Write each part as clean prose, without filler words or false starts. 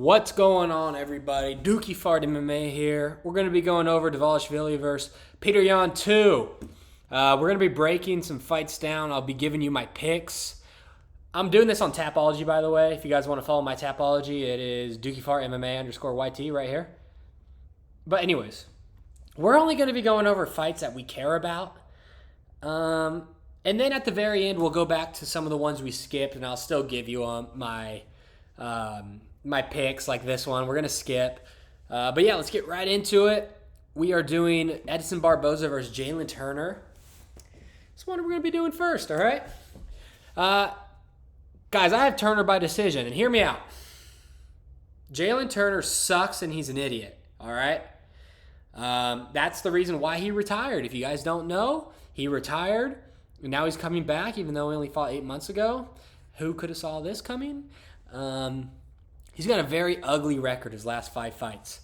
What's going on, everybody? DookieFartMMA here. We're going to be going over Dvalishvili versus Petr Yan 2. We're going to be breaking some fights down. I'll be giving you my picks. I'm doing this on Tapology, by the way. If you guys want to follow my Tapology, it is DookieFartMMA_YT right here. But anyways, we're only going to be going over fights that we care about. And then at the very end, we'll go back to some of the ones we skipped, and I'll still give you my picks like this one. We're going to skip. But yeah, let's get right into it. We are doing Edson Barboza versus Jalen Turner. That's what we're going to be doing first, all right? Guys, I have Turner by decision, and hear me out. Jalen Turner sucks, and he's an idiot, all right? That's the reason why he retired. If you guys don't know, he retired, and now he's coming back, even though he only fought 8 months ago. Who could have saw this coming? He's got a very ugly record his last 5 fights.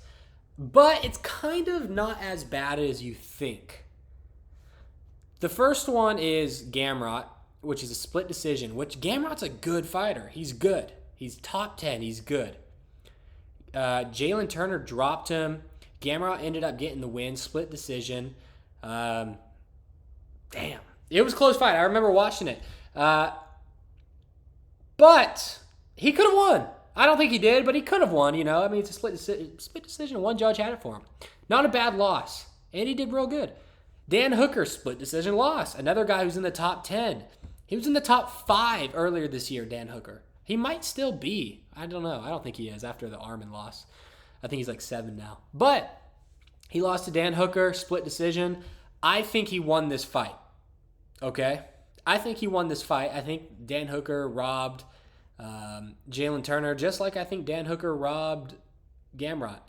But it's kind of not as bad as you think. The first one is Gamrot, which is a split decision, which Gamrot's a good fighter. He's good. He's top 10. He's good. Jalen Turner dropped him. Gamrot ended up getting the win, split decision. Damn. It was a close fight. I remember watching it. But he could have won. I don't think he did, but he could have won, you know. I mean, it's a split decision. One judge had it for him. Not a bad loss. And he did real good. Dan Hooker, split decision loss. Another guy who's in the top 10. He was in the top 5 earlier this year, Dan Hooker. He might still be. I don't know. I don't think he is after the Armin loss. I think he's like 7 now. But he lost to Dan Hooker, split decision. I think he won this fight. Okay? I think he won this fight. I think Dan Hooker robbed Jalen Turner, just like I think Dan Hooker robbed Gamrot.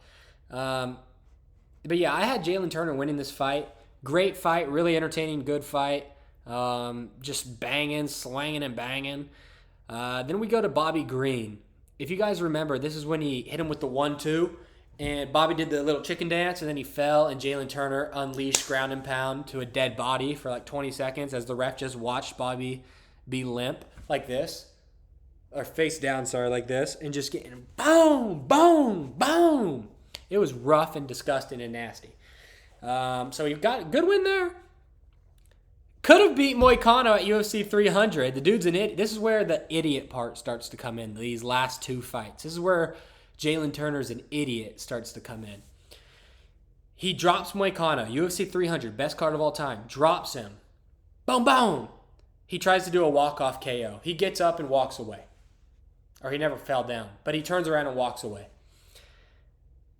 But yeah, I had Jalen Turner winning this fight. Great fight, really entertaining, good fight. Just banging, slanging, and banging. Then we go to Bobby Green. If you guys remember, this is when he hit him with the 1-2, and Bobby did the little chicken dance, and then he fell, and Jalen Turner unleashed ground and pound to a dead body for like 20 seconds as the ref just watched Bobby be limp like this. Or face down, like this, and just getting boom, boom, boom. It was rough and disgusting and nasty. So you've got a good win there. Could have beat Moicano at UFC 300. The dude's an idiot. This is where the idiot part starts to come in, these last 2 fights. This is where Jalen Turner's an idiot starts to come in. He drops Moicano, UFC 300, best card of all time. Drops him. Boom, boom. He tries to do a walk-off KO. He gets up and walks away. Or he never fell down, but he turns around and walks away.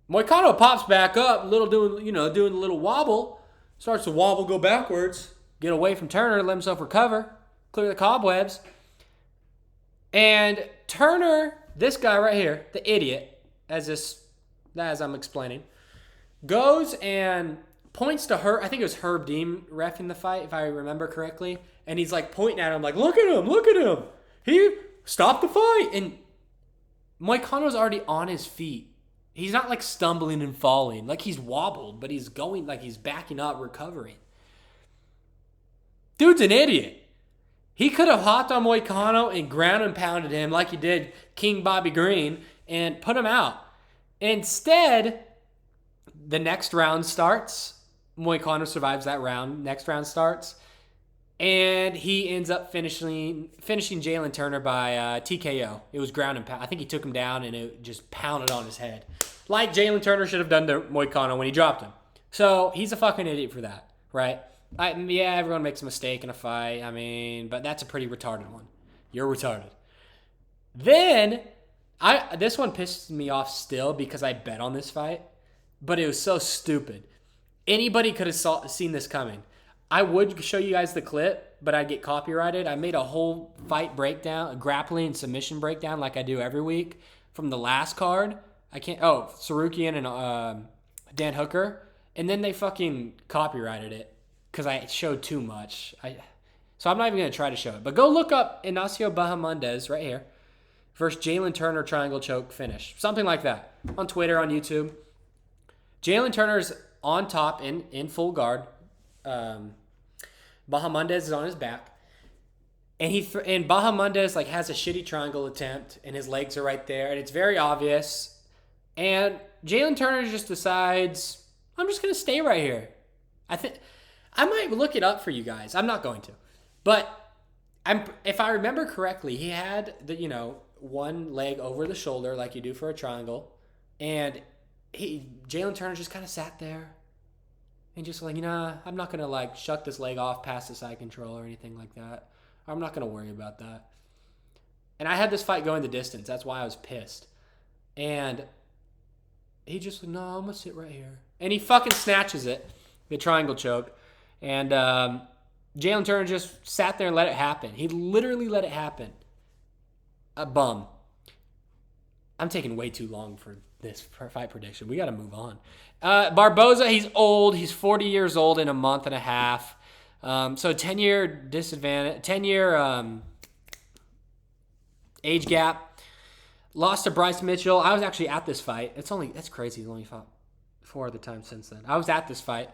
Moicano pops back up, doing a little wobble, starts to wobble, go backwards, get away from Turner, let himself recover, clear the cobwebs. And Turner, this guy right here, the idiot, as I'm explaining, goes and points to her. I think it was Herb Dean reffing the fight, if I remember correctly. And he's like pointing at him, like, look at him. He stopped the fight. And Moicano's already on his feet. He's not like stumbling and falling. Like he's wobbled, but he's going like he's backing up, recovering. Dude's an idiot. He could have hopped on Moicano and ground and pounded him like he did King Bobby Green and put him out. Instead, the next round starts. Moicano survives that round. Next round starts. And he ends up finishing Jalen Turner by TKO. It was ground and pound. I think he took him down and it just pounded on his head. Like Jalen Turner should have done to Moicano when he dropped him. So he's a fucking idiot for that, right? Yeah, everyone makes a mistake in a fight. I mean, but that's a pretty retarded one. You're retarded. Then, this one pisses me off still because I bet on this fight. But it was so stupid. Anybody could have seen this coming. I would show you guys the clip, but I'd get copyrighted. I made a whole fight breakdown, a grappling and submission breakdown like I do every week from the last card. Sarukian and Dan Hooker. And then they fucking copyrighted it because I showed too much. So I'm not even going to try to show it. But go look up Ignacio Bahamondes right here versus Jalen Turner triangle choke finish. Something like that. On Twitter, on YouTube. Jalen Turner's on top in full guard. Bahamondes is on his back. And Bahamondes like has a shitty triangle attempt, and his legs are right there, and it's very obvious. And Jalen Turner just decides, I'm just going to stay right here. I think I might look it up for you guys. I'm not going to. But if I remember correctly, he had one leg over the shoulder like you do for a triangle. And Jalen Turner just kind of sat there and just like, I'm not going to like shut this leg off past the side control or anything like that. I'm not going to worry about that. And I had this fight going the distance. That's why I was pissed. And he just like, no, I'm going to sit right here. And he fucking snatches it, the triangle choke. And Jalen Turner just sat there and let it happen. He literally let it happen. A bum. I'm taking way too long for this fight prediction. We got to move on. Barboza, he's old. He's 40 years old in a month and a half. So 10-year disadvantage, 10-year age gap. Lost to Bryce Mitchell. I was actually at this fight. That's crazy. He's only fought 4 other times since then. I was at this fight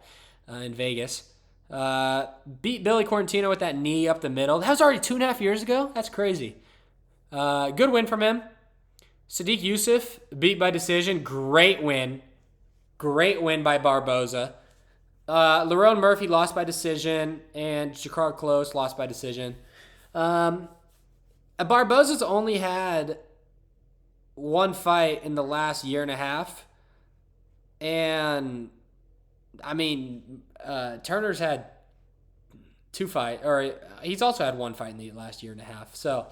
in Vegas. Beat Billy Quarantino with that knee up the middle. That was already 2.5 years ago. That's crazy. Good win from him. Sadiq Youssef beat by decision. Great win. Great win by Barboza. Lerone Murphy lost by decision. And Jakar Close lost by decision. Barboza's only had one fight in the last year and a half. And, I mean, Turner's had 2 fights. Or he's also had 1 fight in the last year and a half. So,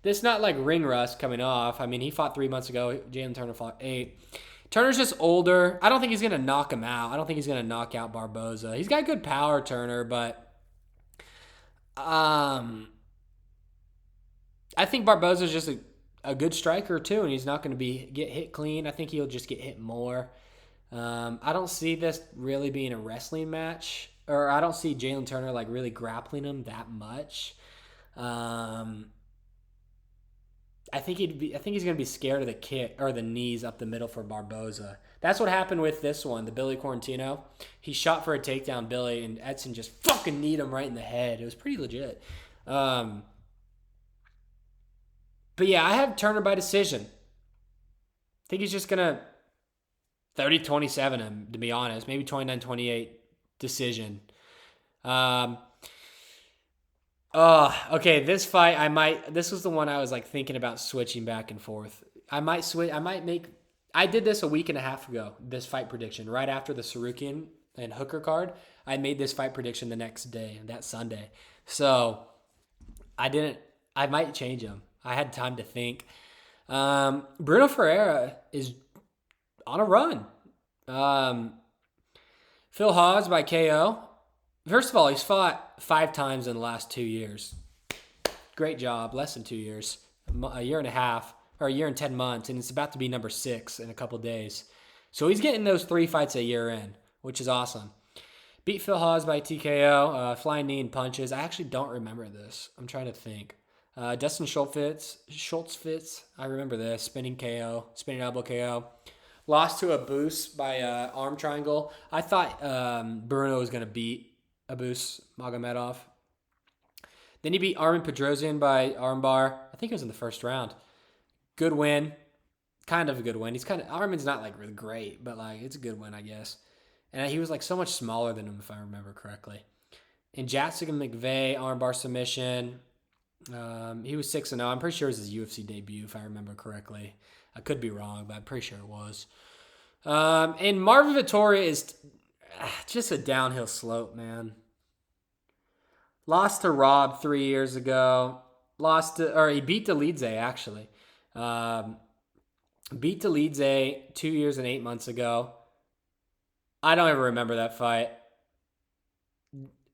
it's not like ring rust coming off. I mean, he fought 3 months ago. Jalen Turner fought 8. Turner's just older. I don't think he's going to knock him out. I don't think he's going to knock out Barboza. He's got good power, Turner, but I think Barboza's just a good striker too, and he's not going to get hit clean. I think he'll just get hit more. I don't see this really being a wrestling match, or I don't see Jalen Turner like really grappling him that much. I think he's going to be scared of the kick or the knees up the middle for Barboza. That's what happened with this one, the Billy Quarantino. He shot for a takedown, Billy, and Edson just fucking kneed him right in the head. It was pretty legit. But yeah, I have Turner by decision. I think he's just going to 30-27 him, to be honest. Maybe 29-28 decision. Okay, this fight, this was the one I was like thinking about switching back and forth. I did this a week and a half ago, this fight prediction, right after the Sarukian and Hooker card. I made this fight prediction the next day, that Sunday. So, I might change them. I had time to think. Bruno Ferreira is on a run. Phil Hawes by KO. First of all, he's fought 5 times in the last 2 years. Great job. Less than 2 years. A year and a half, or a year and 10 months, and it's about to be number 6 in a couple days. So he's getting those 3 fights a year in, which is awesome. Beat Phil Hawes by TKO, flying knee and punches. I actually don't remember this. I'm trying to think. Dustin Schultz-Fitz. I remember this. Spinning elbow KO. Lost to Abus by arm triangle. I thought Bruno was going to beat Abus Magomedov. Then he beat Armin Pedrosian by armbar. I think it was in the first round. Good win. Kind of a good win. Armin's not like really great, but like it's a good win, I guess. And he was like so much smaller than him, if I remember correctly. And Jacek McVeigh, armbar submission. He was 6-0. I'm pretty sure it was his UFC debut, if I remember correctly. I could be wrong, but I'm pretty sure it was. And Marvin Vettori is just a downhill slope, man. Lost to Rob 3 years ago. He beat Delidze, actually. Beat Delidze 2 years and 8 months ago. I don't ever remember that fight.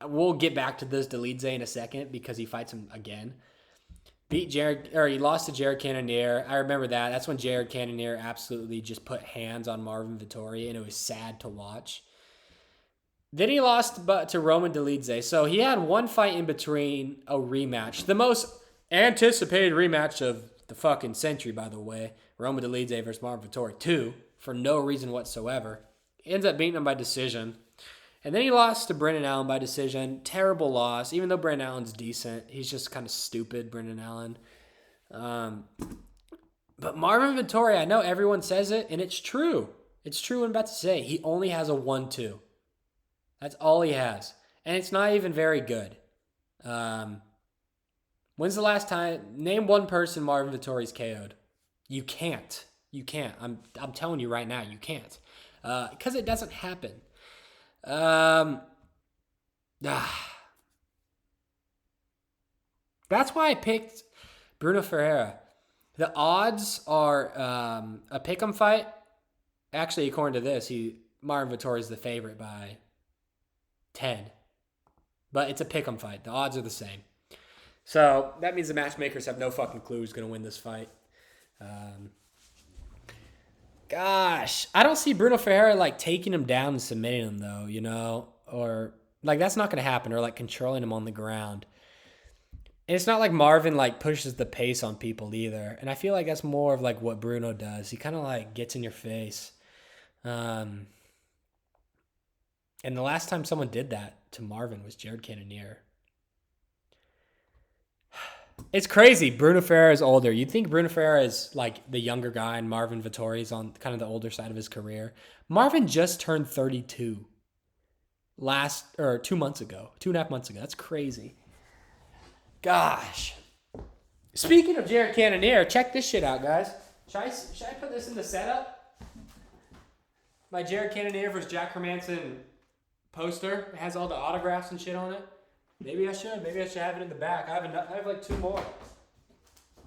We'll get back to this Delidze in a second because he fights him again. He lost to Jared Cannonier. I remember that. That's when Jared Cannonier absolutely just put hands on Marvin Vettori, and it was sad to watch. Then he lost to Roman Dolidze. So he had one fight in between a rematch. The most anticipated rematch of the fucking century, by the way. Roman Dolidze versus Marvin Vettori 2, for no reason whatsoever. Ends up beating him by decision. And then he lost to Brendan Allen by decision. Terrible loss. Even though Brendan Allen's decent, he's just kind of stupid, Brendan Allen. But Marvin Vettori, I know everyone says it, and it's true. It's true what I'm about to say. He only has a 1-2. That's all he has. And it's not even very good. When's the last time? Name one person Marvin Vettori's KO'd. You can't. You can't. I'm telling you right now, you can't. Because it doesn't happen. That's why I picked Bruno Ferreira. The odds are a pick'em fight. Actually, according to this, Marvin Vettori is the favorite by 10. But it's a pick'em fight. The odds are the same. So that means the matchmakers have no fucking clue who's going to win this fight. Gosh, I don't see Bruno Ferreira like taking him down and submitting him though, you know, or like that's not going to happen, or like controlling him on the ground. And it's not like Marvin like pushes the pace on people either. And I feel like that's more of like what Bruno does. He kind of like gets in your face. And the last time someone did that to Marvin was Jared Cannonier. It's crazy. Bruno Ferreira is older. You'd think Bruno Ferreira is like the younger guy and Marvin Vettori is on kind of the older side of his career. Marvin just turned 32 2 months ago, 2.5 months ago. That's crazy. Gosh. Speaking of Jared Cannonier, check this shit out, guys. Should I put this in the setup? My Jared Cannonier versus Jack Hermanson poster. It has all the autographs and shit on it. Maybe I should. Maybe I should have it in the back. I have like 2 more.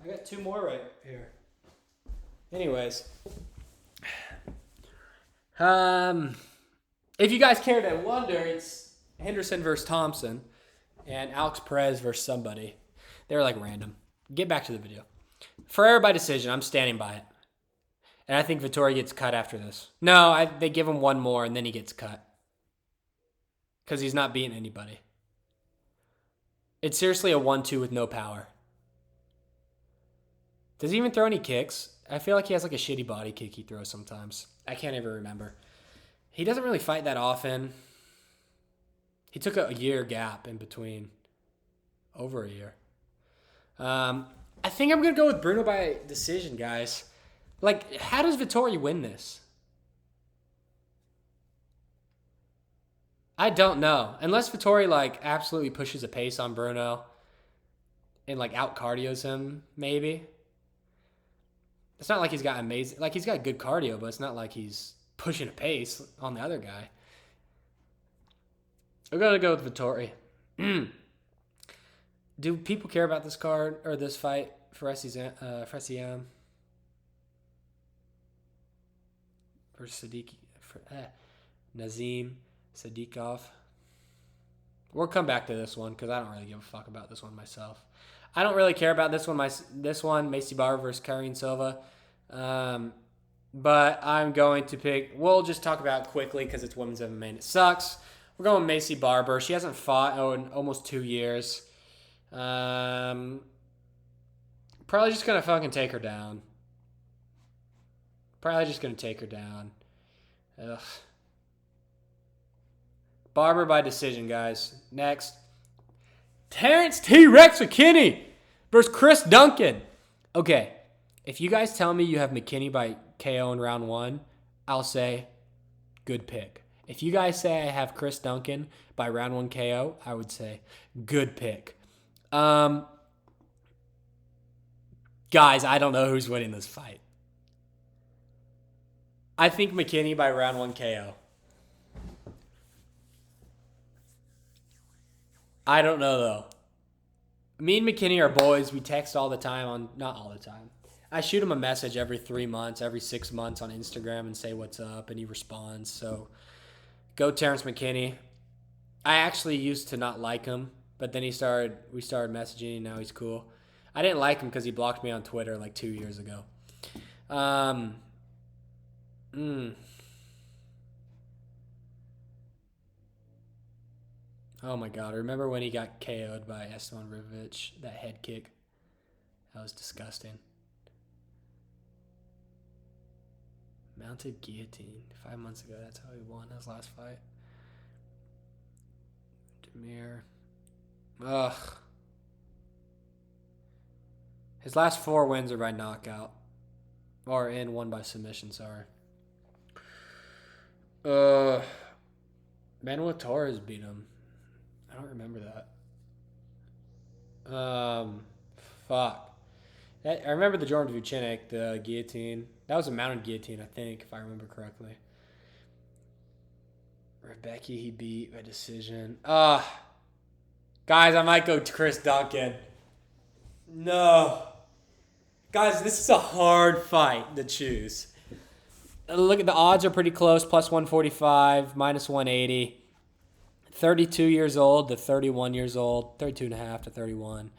I got 2 more right here. Anyways. If you guys care to wonder, it's Henderson versus Thompson and Alex Perez versus somebody. They were like random. Get back to the video. Ferreira by decision. I'm standing by it. And I think Vettori gets cut after this. No, they give him 1 more and then he gets cut. Because he's not beating anybody. It's seriously a 1-2 with no power. Does he even throw any kicks? I feel like he has like a shitty body kick he throws sometimes. I can't even remember. He doesn't really fight that often. He took a year gap in between. Over a year. I think I'm going to go with Bruno by decision, guys. Like, how does Vettori win this? I don't know. Unless Vettori, like, absolutely pushes a pace on Bruno and, like, out-cardios him, maybe. It's not like he's got amazing... Like, he's got good cardio, but it's not like he's pushing a pace on the other guy. We're going to go with Vettori. Do people care about this card or this fight for Yan? Versus Nazim Sadikov. We'll come back to this one because I don't really give a fuck about this one myself. I don't really care about this one. This one, Macy Barber versus Karine Silva. But I'm going to pick... We'll just talk about it quickly because it's women's MMA and it sucks. We're going with Macy Barber. She hasn't fought in almost 2 years. Probably just going to fucking take her down. Ugh. Barber by decision, guys. Next. Terrence T-Rex McKinney versus Chris Duncan. Okay, if you guys tell me you have McKinney by KO in round 1, I'll say good pick. If you guys say I have Chris Duncan by round 1 KO, I would say good pick. Guys, I don't know who's winning this fight. I think McKinney by round 1 KO. I don't know, though. Me and McKinney are boys. We text all the time not all the time. I shoot him a message every 3 months, every 6 months on Instagram and say what's up, and he responds. So, go Terrence McKinney. I actually used to not like him, but then we started messaging, and now he's cool. I didn't like him because he blocked me on Twitter like 2 years ago. Oh my God. Remember when he got KO'd by Esteban Rivovic? That head kick. That was disgusting. Mounted guillotine. 5 months ago. That's how he won his last fight. Demir. Ugh. His last 4 wins are by knockout. Or and won by submission, sorry. Manuel Torres beat him. I don't remember that. Fuck. I remember the Jordan Vucinic, the guillotine. That was a mounted guillotine, I think, if I remember correctly. Rebecca, he beat by decision. Guys, I might go to Chris Duncan. No. Guys, this is a hard fight to choose. Look at the odds are pretty close. Plus 145, minus 180. 32 years old to 31 years old. 32 and a half to 31.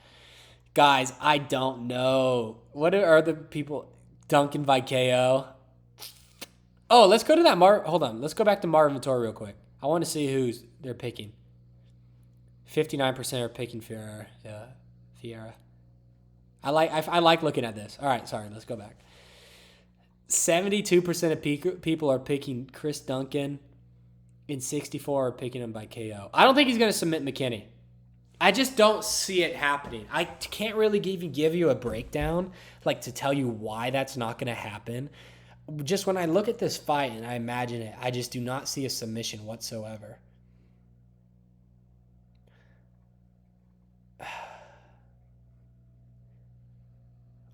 Guys, I don't know. What are the people? Duncan by KO. Oh, let's go to that. Hold on. Let's go back to Marvin Vettori real quick. I want to see who's they're picking. 59% are picking Fiera. Yeah, Fiera. I like looking at this. All right, sorry. Let's go back. 72% of people are picking Chris Duncan, and 64 are picking him by KO. I don't think he's going to submit McKinney. I just don't see it happening. I can't really even give you a breakdown, like to tell you why that's not going to happen. Just when I look at this fight and I imagine it, I just do not see a submission whatsoever.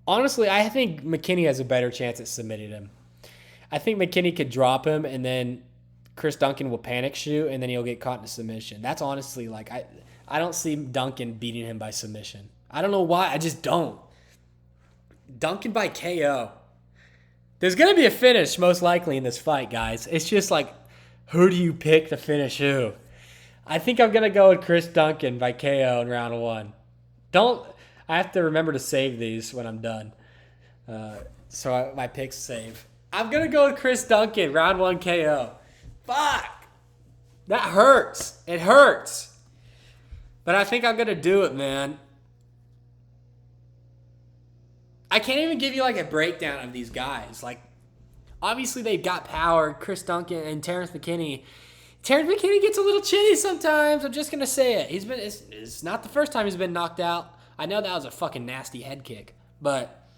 Honestly, I think McKinney has a better chance at submitting him. I think McKinney could drop him, and then Chris Duncan will panic shoot, and then he'll get caught in a submission. That's honestly, like, I don't see Duncan beating him by submission. I don't know why. I just don't. Duncan by KO. There's going to be a finish, most likely, in this fight, guys. It's just like, who do you pick to finish who? I think I'm going to go with Chris Duncan by KO in round 1. I have to remember to save these when I'm done. So my picks save. I'm going to go with Chris Duncan, round 1 KO. Fuck. That hurts. It hurts. But I think I'm going to do it, man. I can't even give you like a breakdown of these guys. Like, obviously they've got power. Chris Duncan and Terrence McKinney. Terrence McKinney gets a little chinny sometimes. I'm just going to say it. It's not the first time he's been knocked out. I know that was a fucking nasty head kick, but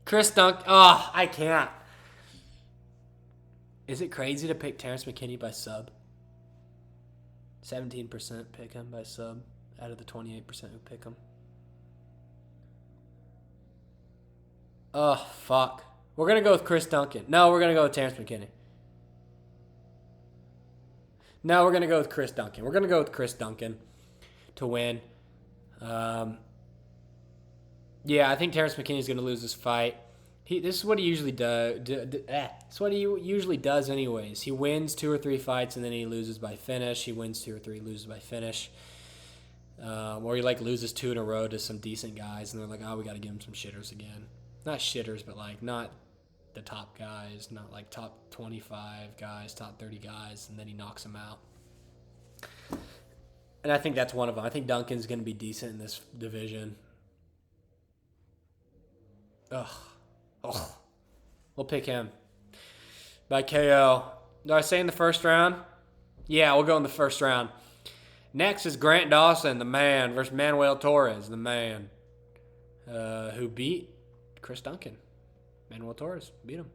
Chris Duncan. Oh, I can't. Is it crazy to pick Terrence McKinney by sub? 17% pick him by sub out of the 28% who pick him. Oh, fuck. We're going to go with Chris Duncan. No, we're going to go with Terrence McKinney. No, we're going to go with Chris Duncan. We're going to go with Chris Duncan to win. Yeah, I think Terrence McKinney is going to lose this fight. This is what he usually does. It's what he usually does anyways. He wins 2 or 3 fights and then he loses by finish. He wins 2 or 3, loses by finish. Or he like loses 2 in a row to some decent guys and they're like, oh, we got to give him some shitters again. Not shitters, but like not the top guys, not like top 25 guys, top 30 guys, and then he knocks them out. And I think that's one of them. I think Duncan's going to be decent in this division. Ugh. We'll pick him by KO. Did I say in the first round? Yeah, we'll go in the first round. Next is Grant Dawson, the man, versus Manuel Torres, the man, who beat Chris Duncan. Manuel Torres beat him.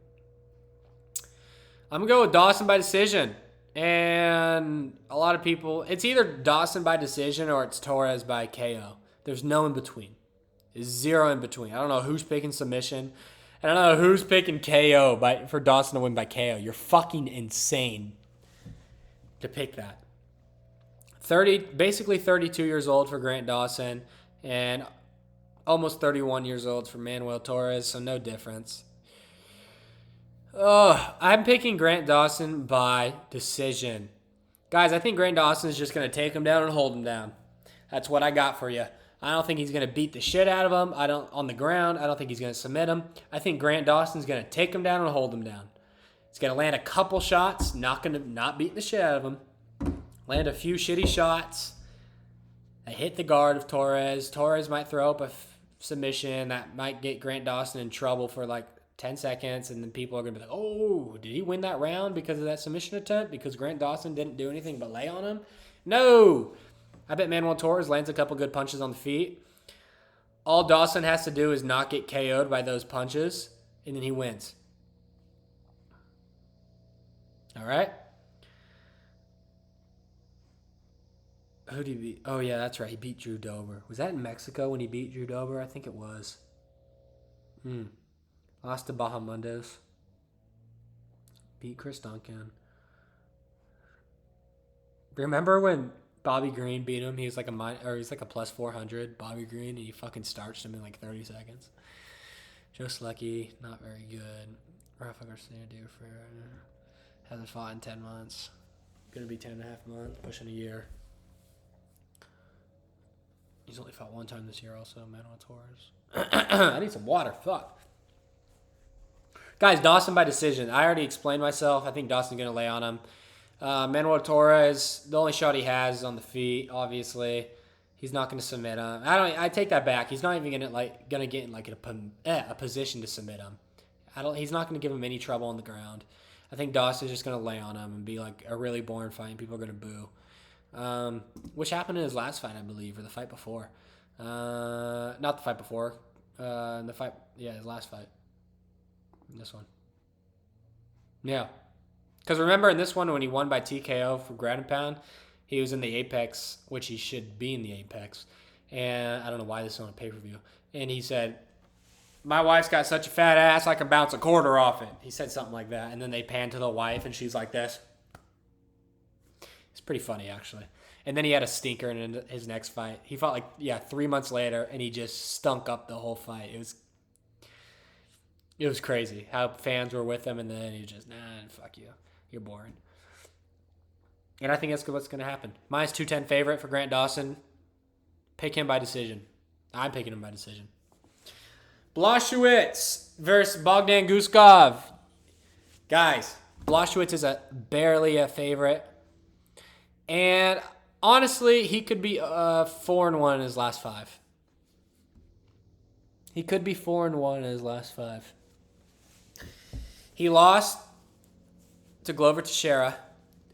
I'm going to go with Dawson by decision. And a lot of people, it's either Dawson by decision or it's Torres by KO. There's no in between. There's 0 in between. I don't know who's picking submission. I don't know who's picking KO for Dawson to win by KO. You're fucking insane to pick that. Basically 32 years old for Grant Dawson and almost 31 years old for Manuel Torres, so no difference. I'm picking Grant Dawson by decision. Guys, I think Grant Dawson is just going to take him down and hold him down. That's what I got for you. I don't think he's going to beat the shit out of him. On the ground. I don't think he's going to submit him. I think Grant Dawson's going to take him down and hold him down. He's going to land a couple shots, not beating the shit out of him. Land a few shitty shots. That hit the guard of Torres. Torres might throw up a submission that might get Grant Dawson in trouble for like 10 seconds, and then people are going to be like, oh, did he win that round because of that submission attempt? Because Grant Dawson didn't do anything but lay on him? No! I bet Manuel Torres lands a couple good punches on the feet. All Dawson has to do is not get KO'd by those punches, and then he wins. All right? Who did he beat? Oh, yeah, that's right. He beat Drew Dober. Was that in Mexico when he beat Drew Dober? I think it was. Lost to Bahamundos. Beat Chris Duncan. Remember when Bobby Green beat him? He was like he's like a plus 400 Bobby Green, and he fucking starched him in like 30 seconds. Joe Slecki, not very good. Rafa Garcia, hasn't fought in 10 months. Gonna be 10 and a half months, pushing a year. He's only fought one time this year also, Manuel Torres. I need some water, fuck. Guys, Dawson by decision. I already explained myself. I think Dawson's gonna lay on him. Manuel Torres, the only shot he has is on the feet, obviously. He's not going to submit him. I take that back. He's not even gonna get in like a position to submit him. He's not going to give him any trouble on the ground. I think Dawson's just going to lay on him and be like a really boring fight, and people are going to boo. Which happened in his last fight, I believe, or the fight before. Not the fight before. His last fight. This one. Yeah. Because remember in this one when he won by TKO for ground and pound, he was in the Apex, which he should be in the Apex. And I don't know why this is on a pay-per-view. And he said, my wife's got such a fat ass, I can bounce a quarter off it. He said something like that. And then they pan to the wife, and she's like this. It's pretty funny, actually. And then he had a stinker in his next fight. He fought 3 months later, and he just stunk up the whole fight. It was crazy how fans were with him, and then he just, fuck you. You're boring. And I think that's what's going to happen. Minus 210 favorite for Grant Dawson. Pick him by decision. I'm picking him by decision. Blachowicz versus Bogdan Guskov. Guys, Blachowicz is barely a favorite. And honestly, he could be 4-1 in his last 5. He could be 4-1 in his last 5. He lost to Glover Teixeira.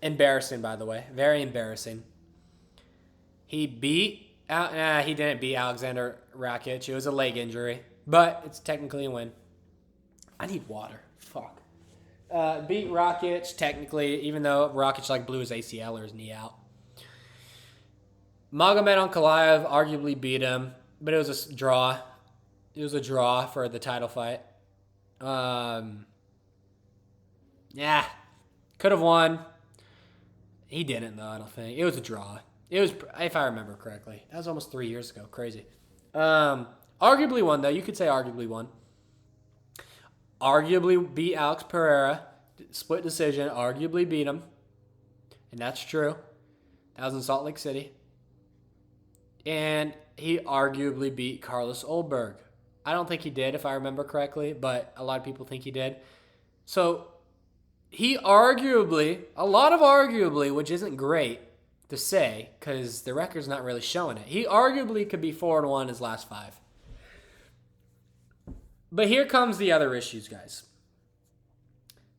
Embarrassing, by the way. Very embarrassing. He didn't beat Alexander Rakic. It was a leg injury. But it's technically a win. I need water. Fuck. Beat Rakic, technically, even though Rakic blew his ACL or his knee out. Magomed Ankalaev arguably beat him, but it was a draw. It was a draw for the title fight. Yeah. Could have won. He didn't, though, I don't think. It was a draw. It was, if I remember correctly. That was almost 3 years ago. Crazy. Arguably won, though. You could say arguably won. Arguably beat Alex Pereira. Split decision. Arguably beat him. And that's true. That was in Salt Lake City. And he arguably beat Carlos Ulberg. I don't think he did, if I remember correctly, but a lot of people think he did. So he arguably, which isn't great to say because the record's not really showing it. He arguably could be 4-1 his last 5. But here comes the other issues, guys.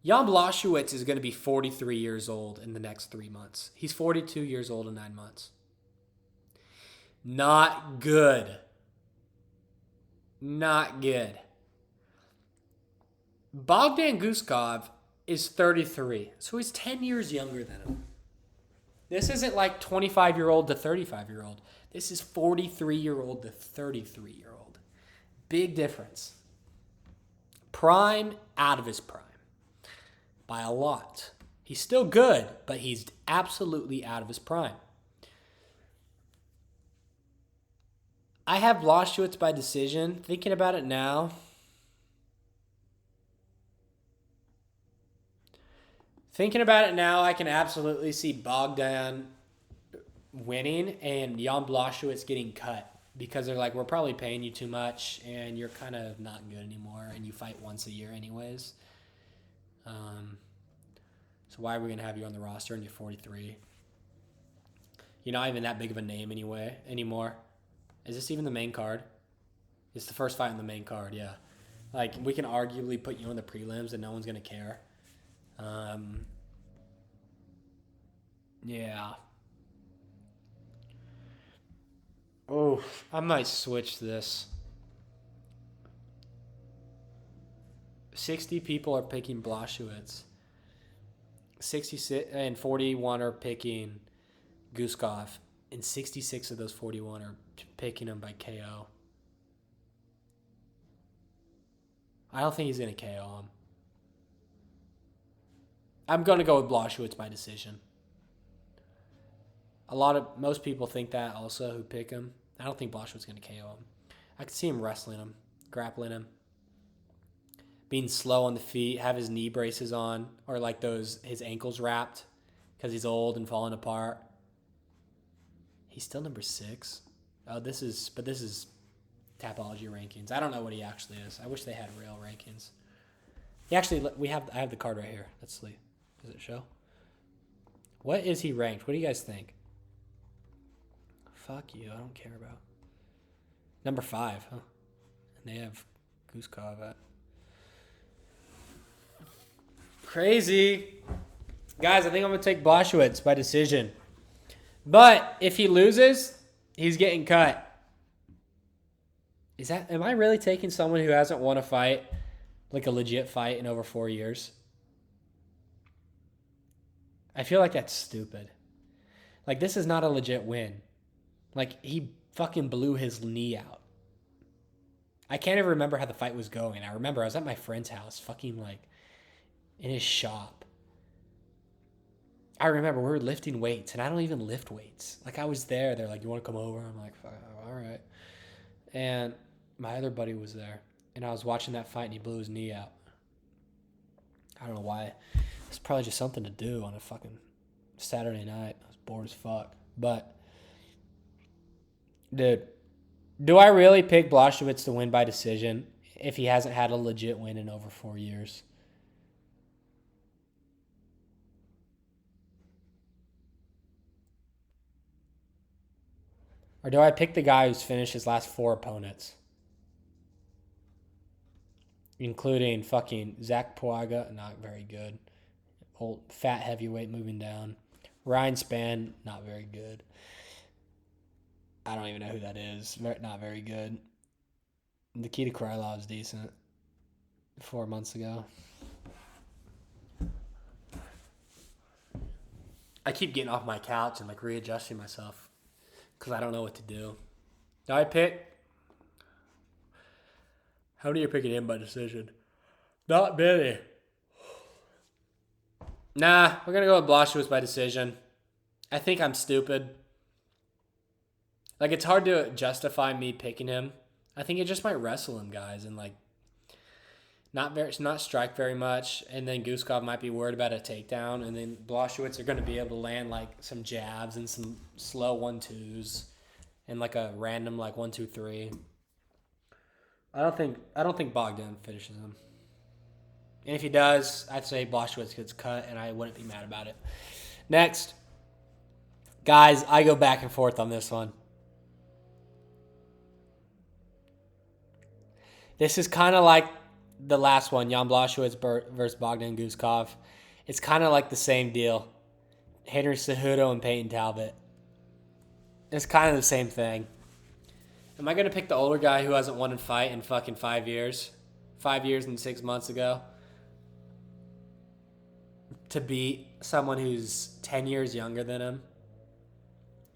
Jan Blachowicz is going to be 43 years old in the next 3 months. He's 42 years old in 9 months. Not good. Not good. Bogdan Guskov is 33, so he's 10 years younger than him. This isn't like 25-year-old to 35-year-old. This is 43-year-old to 33-year-old. Big difference. Prime out of his prime. By a lot. He's still good, but he's absolutely out of his prime. I have Blachowicz by decision. Thinking about it now, I can absolutely see Bogdan winning and Jan Blachowicz getting cut because they're like, we're probably paying you too much and you're kind of not good anymore and you fight once a year anyways. So why are we going to have you on the roster and you're 43? You're not even that big of a name anymore. Is this even the main card? It's the first fight on the main card, yeah. Like, we can arguably put you on the prelims and no one's going to care. Yeah. Oh, I might switch this. 60 people are picking Blachowicz. 66 and 41 are picking Guskov. And 66 of those 41 are picking him by KO. I don't think he's going to KO him. I'm going to go with Blachowicz by decision. Most people think that also who pick him. I don't think Blachowicz is going to KO him. I could see him wrestling him, grappling him, being slow on the feet, have his knee braces on, or like his ankles wrapped because he's old and falling apart. He's still number 6. Oh, this is Tapology rankings. I don't know what he actually is. I wish they had real rankings. I have the card right here. Let's see. Does it show? What is he ranked? What do you guys think? Fuck you. I don't care about. Number 5, huh? And they have Guskov at. Crazy. Guys, I think I'm going to take Blachowicz by decision. But if he loses, he's getting cut. Am I really taking someone who hasn't won a fight, like a legit fight, in over 4 years? I feel like that's stupid. Like, this is not a legit win. Like, he fucking blew his knee out. I can't even remember how the fight was going. I remember I was at my friend's house, fucking like in his shop. I remember we were lifting weights, and I don't even lift weights. Like, I was there. They're like, you want to come over? I'm like, all right. And my other buddy was there, and I was watching that fight, and he blew his knee out. I don't know why. It's probably just something to do on a fucking Saturday night. I was bored as fuck. But, dude, do I really pick Blachowicz to win by decision if he hasn't had a legit win in over 4 years? Or do I pick the guy who's finished his last 4 opponents? Including fucking Zach Puaga, not very good. Old fat heavyweight moving down. Ryan Spann, not very good. I don't even know who that is. Not very good. Nikita Krylov's decent. 4 months ago. I keep getting off my couch and like readjusting myself because I don't know what to do. Do I pick? How many are picking him by decision? Not many. Nah, we're going to go with Blachowicz by decision. I think I'm stupid. Like, it's hard to justify me picking him. I think it just might wrestle him, guys, and like not strike very much. And then Guskov might be worried about a takedown, and then Blachowicz are going to be able to land like some jabs and some slow 1-2s, and like a random like 1-2-3. I don't think Bogdan finishes him. And if he does, I'd say Blachowicz gets cut, and I wouldn't be mad about it. Next, guys, I go back and forth on this one. This is kind of like the last one, Jan Blachowicz versus Bogdan Guskov. It's kind of like the same deal. Henry Cejudo and Peyton Talbot. It's kind of the same thing. Am I going to pick the older guy who hasn't won a fight in fucking 5 years? 5 years and 6 months ago? To beat someone who's 10 years younger than him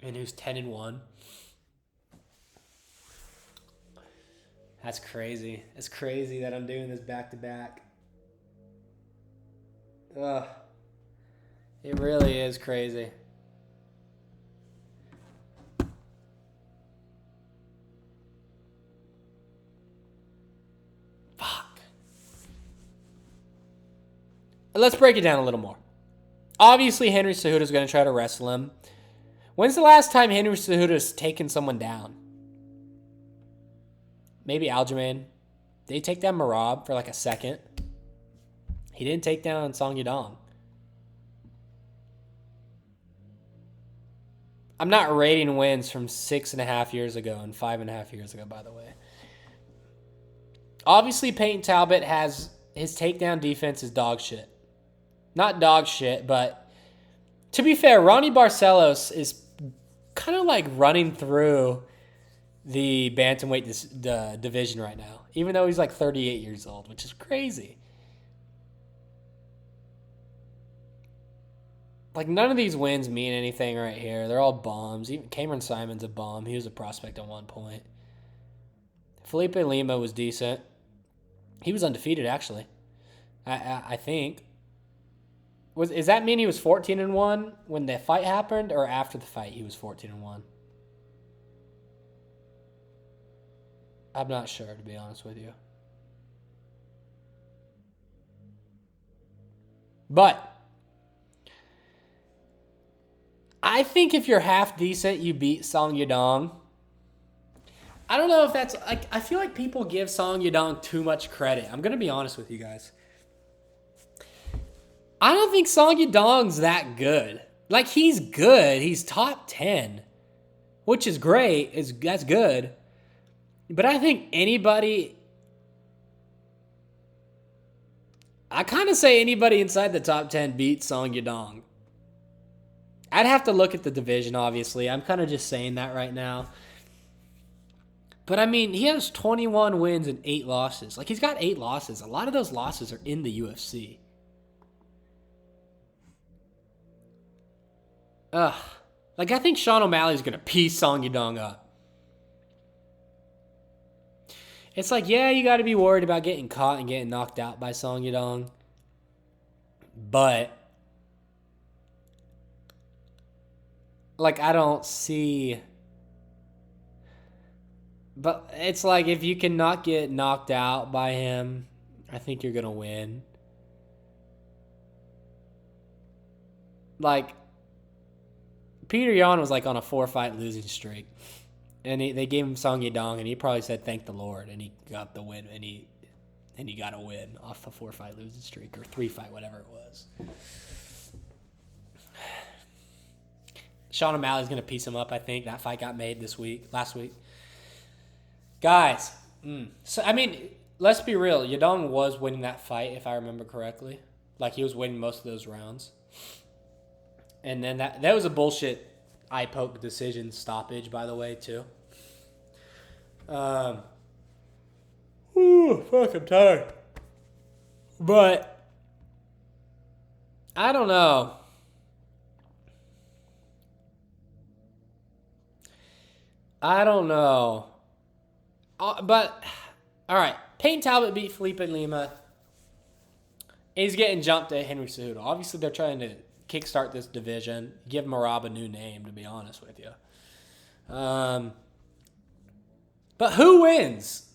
and who's 10-1? That's crazy. It's crazy that I'm doing this back-to-back. Ugh. It really is crazy. Fuck. Let's break it down a little more. Obviously, Henry Cejudo is going to try to wrestle him. When's the last time Henry Cejudo has taken someone down? Maybe Aljamain. Did he take down Merab for like a second? He didn't take down Song Yadong. I'm not rating wins from 6.5 years ago and 5.5 years ago, by the way. Obviously, Peyton Talbot has his takedown defense is dog shit. Not dog shit, but to be fair, Ronnie Barcelos is kind of like running through the bantamweight division right now, even though he's like 38 years old, which is crazy. Like, none of these wins mean anything right here. They're all bombs. Even Cameron Simon's a bomb. He was a prospect at one point. Felipe Lima was decent. He was undefeated, actually. I think. Does that mean he was 14-1 when the fight happened, or after the fight he was 14-1? I'm not sure, to be honest with you. But I think if you're half decent, you beat Song Yadong. I don't know if that's... I feel like people give Song Yadong too much credit. I'm going to be honest with you guys. I don't think Song Yadong's that good. Like, he's good. He's top 10, which is great. That's good. But I think anybody... I kind of say anybody inside the top 10 beats Song Yadong. I'd have to look at the division, obviously. I'm kind of just saying that right now. But, I mean, he has 21 wins and 8 losses. Like, he's got 8 losses. A lot of those losses are in the UFC. Like, I think Sean O'Malley's going to piece Song Yadong up. It's like, yeah, you got to be worried about getting caught and getting knocked out by Song Yadong. But, like, I don't see... But it's like, if you cannot get knocked out by him, I think you're going to win. Like, Petr Yan was like on a 4-fight losing streak. And they gave him Song Yadong, and he probably said, thank the Lord. And he got the win, and he got a win off the 4-fight losing streak, or 3-fight, whatever it was. Sean O'Malley's going to piece him up, I think. That fight got made last week. Guys, so I mean, let's be real. Yadong was winning that fight, if I remember correctly. Like, he was winning most of those rounds. And then that was a bullshit eye poke decision stoppage, by the way, too. Fuck, I'm tired. But I don't know. But, all right. Payne Talbot beat Felipe Lima. He's getting jumped at Henry Cejudo. Obviously, they're trying to kickstart this division. Give Merab a new name, to be honest with you. But who wins?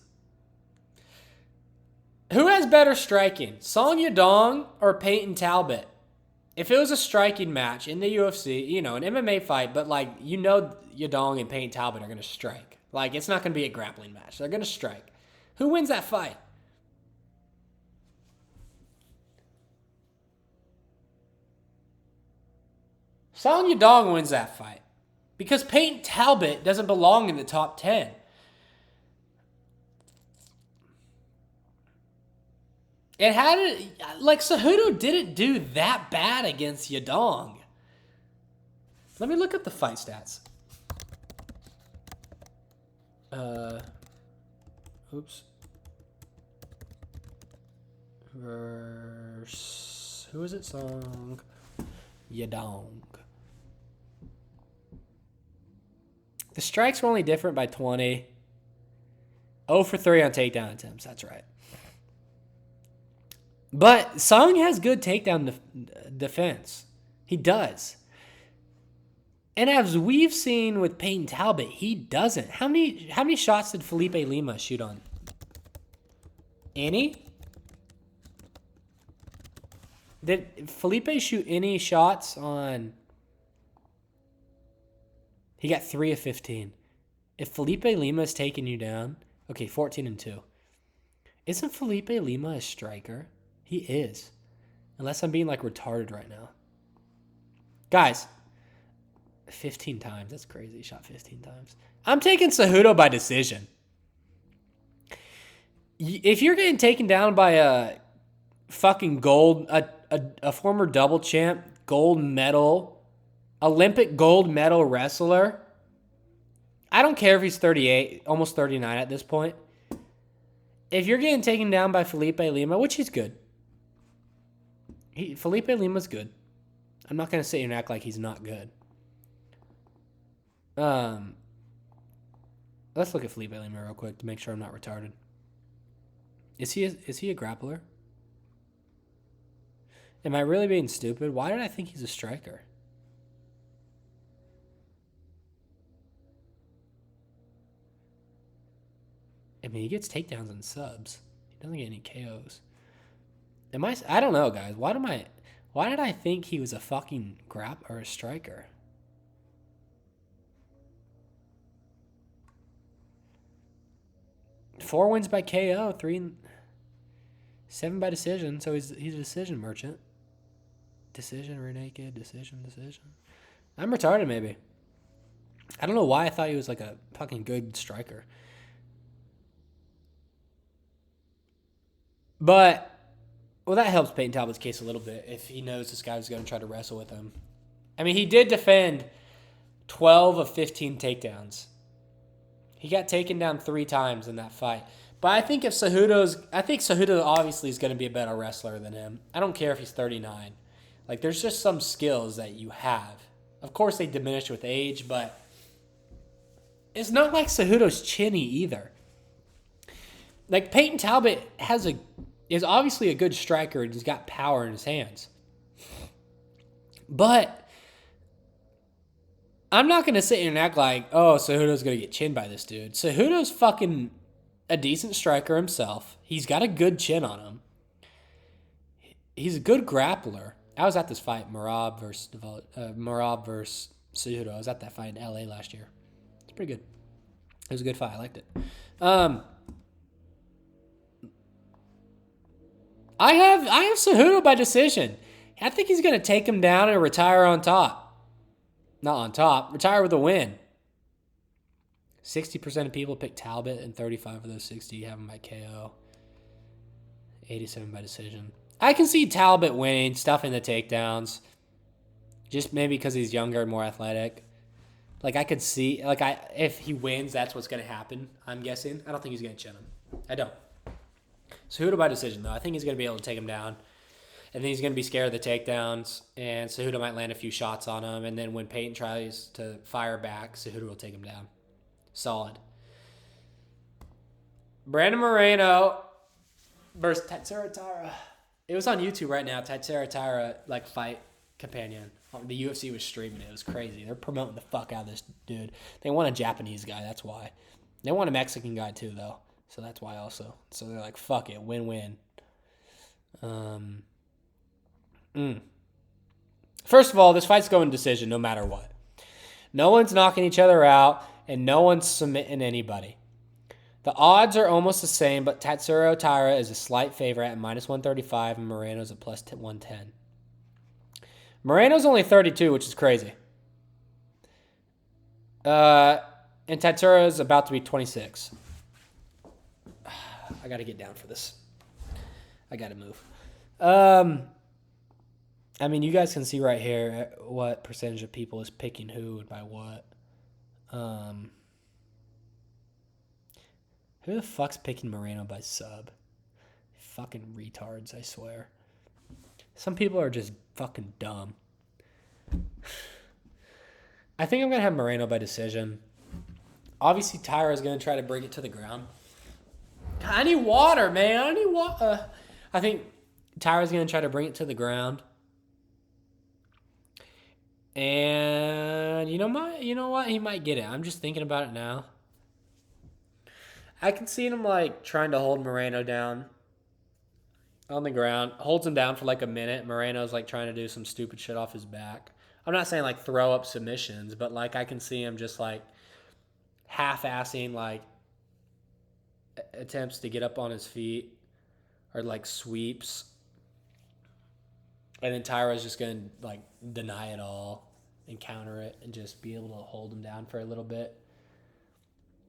Who has better striking? Song Yadong or Payne Talbot? If it was a striking match in the UFC, an MMA fight, but like, Yadong and Payne Talbot are going to strike. Like, it's not going to be a grappling match. They're going to strike. Who wins that fight? Song Yadong wins that fight. Because Payne Talbot doesn't belong in the top 10. It had like, Cejudo didn't do that bad against Yadong. Let me look up the fight stats. Oops. Who is it? Song Yadong. The strikes were only different by 20. 0 for 3 on takedown attempts. That's right. But Song has good takedown defense. He does. And as we've seen with Payne Talbot, he doesn't. How many shots did Felipe Lima shoot on? Any? Did Felipe shoot any shots on... He got 3 of 15. If Felipe Lima's taking you down... Okay, 14-2. Isn't Felipe Lima a striker? He is. Unless I'm being, like, retarded right now. Guys... 15 times. That's crazy. He shot 15 times. I'm taking Cejudo by decision. If you're getting taken down by a fucking a former double champ, gold medal, Olympic gold medal wrestler, I don't care if he's 38, almost 39 at this point. If you're getting taken down by Felipe Lima, which he's good. Felipe Lima's good. I'm not going to sit here and act like he's not good. Let's look at Felipe Lima real quick to make sure I'm not retarded. Is he a grappler? Am I really being stupid? Why did I think he's a striker? I mean, he gets takedowns and subs. He doesn't get any KOs. I don't know, guys. Why did I think he was a fucking or a striker? Four wins by KO, 7 by decision. So he's a decision merchant. Decision, rear naked, decision. I'm retarded, maybe. I don't know why I thought he was like a fucking good striker. But, well, that helps Peyton Talbot's case a little bit if he knows this guy was going to try to wrestle with him. I mean, he did defend 12 of 15 takedowns. He got taken down 3 times in that fight. But I think Cejudo obviously is going to be a better wrestler than him. I don't care if he's 39. Like, there's just some skills that you have. Of course, they diminish with age, but it's not like Cejudo's chinny either. Like, Peyton Talbot is obviously a good striker and he's got power in his hands. But I'm not going to sit here and act like, oh, Cejudo's going to get chinned by this dude. Cejudo's fucking a decent striker himself. He's got a good chin on him. He's a good grappler. I was at this fight, Merab versus Cejudo. I was at that fight in LA last year. It's pretty good. It was a good fight. I liked it. I have Cejudo by decision. I think he's going to take him down and retire on top. Not on top. Retire with a win. 60% of people pick Talbot, and 35 of those 60 have him by KO. 87 by decision. I can see Talbot winning, stuffing the takedowns. Just maybe because he's younger and more athletic. Like, I could see, if he wins, that's what's going to happen, I'm guessing. I don't think he's going to chin him. I don't. Cejudo by decision, though. I think he's going to be able to take him down. And then he's going to be scared of the takedowns, and Cejudo might land a few shots on him. And then when Peyton tries to fire back, Cejudo will take him down. Solid. Brandon Moreno versus Tatsuro Taira. It was on YouTube right now. Tatsuro Taira, fight companion. The UFC was streaming it. It was crazy. They're promoting the fuck out of this dude. They want a Japanese guy. That's why. They want a Mexican guy too, though. So that's why also. So they're like, fuck it. Win-win. First of all, this fight's going decision no matter what. No one's knocking each other out, and no one's submitting anybody. The odds are almost the same, but Tatsuro Taira is a slight favorite at minus 135, and Moreno's at plus 110. Moreno's only 32, which is crazy. And Tatsuro's about to be 26. I got to get down for this. I got to move. I mean, you guys can see right here what percentage of people is picking who and by what. Who the fuck's picking Moreno by sub? Fucking retards, I swear. Some people are just fucking dumb. I think I'm going to have Moreno by decision. Obviously, Taira is going to try to bring it to the ground. I need water, man. I need water. I think Taira's going to try to bring it to the ground. And you know what? He might get it. I'm just thinking about it now. I can see him trying to hold Moreno down on the ground. Holds him down for a minute. Moreno's trying to do some stupid shit off his back. I'm not saying throw up submissions, but I can see him just half-assing attempts to get up on his feet or sweeps. And then Taira's just going to deny it all and counter it and just be able to hold him down for a little bit.